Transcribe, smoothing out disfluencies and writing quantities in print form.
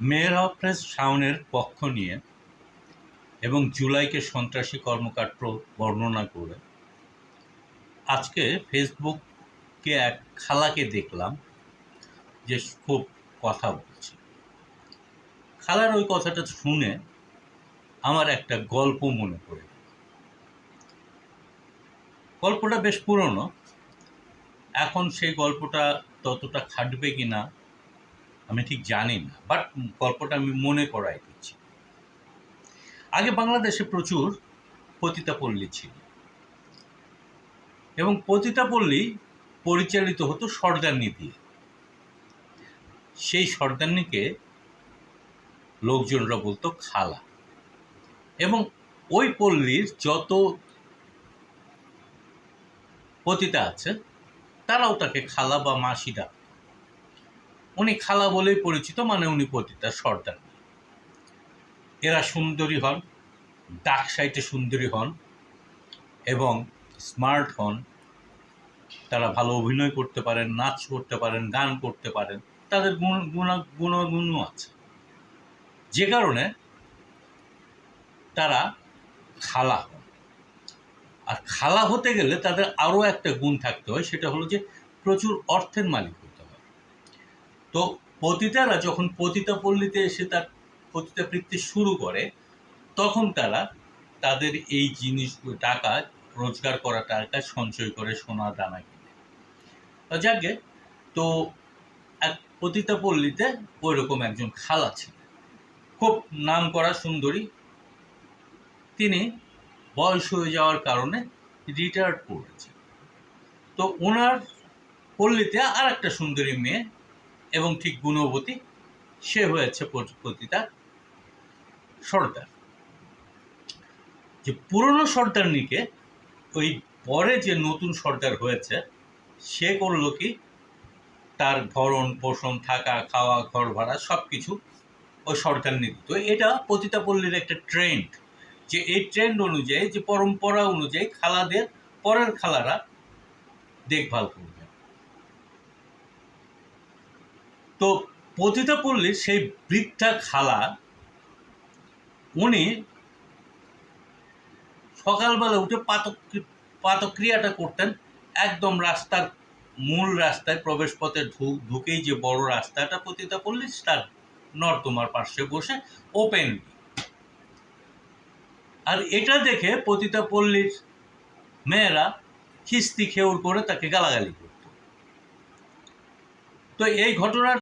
Mayor of শাওনের পক্ষ নিয়ে এবং জুলাইকে সন্ত্রাসী কর্মকাণ্ড বর্ণনা করে আজকে ফেসবুকে এক খালাকে দেখলাম যে খুব কথা বলছে। খালার ওই কথাটা শুনে আমার একটা গল্প মনে পড়ে গেল। গল্পটা বেশ পুরনো, এখন সেই গল্পটা ততটা খাটবে কি না আমি ঠিক জানি না, বাট গল্পটা আমি মনে করাই দিচ্ছি। আগে বাংলাদেশে প্রচুর পতিতাপল্লী ছিল এবং পতিতাপল্লী পরিচালিত হতো সর্দারনি দিয়ে। সেই সর্দারনিকে লোকজনরা বলতো খালা, এবং ওই পল্লীর যত পতিতা আছে তারাও তাকে খালা বা মাসি ডাকত। উনি খালা বলেই পরিচিত, মানে উনি পতিতা সর্দারনি। এরা সুন্দরী হন, ডাক সাইটে সুন্দরী হন এবং স্মার্ট হন। তারা ভালো অভিনয় করতে পারেন, নাচ করতে পারেন, গান করতে পারেন, তাদের গুণগুণও আছে, যে কারণে তারা খালা হন। আর খালা হতে গেলে তাদের আরও একটা গুণ থাকতে হয়, সেটা হলো যে প্রচুর অর্থের মালিক হতে হয়। তো পতিতারা যখন পতিতাপল্লীতে এসে তার পতিতাবৃত্তি শুরু করে, তখন তারা তাদের এই জিনিসগুলো টাকা রোজগার করা টাকা সঞ্চয় করে সোনা দানা কিনে। যাকে তো এক পতিতাপল্লীতে ওই রকম একজন খালা ছিলেন, খুব নাম করা সুন্দরী। তিনি বয়স হয়ে যাওয়ার কারণে রিটায়ার্ড করেছেন। তো ওনার পল্লীতে আর একটা সুন্দরী মেয়ে এবং ঠিক গুণবতী, সে হয়েছে পতিতা সর্দার। যে পুরনো সর্দারনিকে ওই পরে যে নতুন সর্দার হয়েছে সে করলো কি, তার ভরণ পোষণ, থাকা খাওয়া, ঘর ভাড়া সব কিছু ওই সর্দারনি দিত। এটা পতিতাপল্লীর একটা ট্রেন্ড, যে এই ট্রেন্ড অনুযায়ী, যে পরম্পরা অনুযায়ী খালাদের পরের খালারা দেখভাল করবে। তো পতিতাপল্লীর সেই বৃদ্ধা খালা, উনি সকালবেলা উঠে পাতক্রিয়াটা করতেন একদম রাস্তার মূল রাস্তায়, প্রবেশ পথে ঢুকেই যে বড় রাস্তাটা পতিতাপল্লীর, তার নর্দমার পাশে বসে ওপেন। আর এটা দেখে পতিতাপল্লীর মেয়েরা খিস্তি খেউর করে তাকে গালাগালি করত। তো এই ঘটনার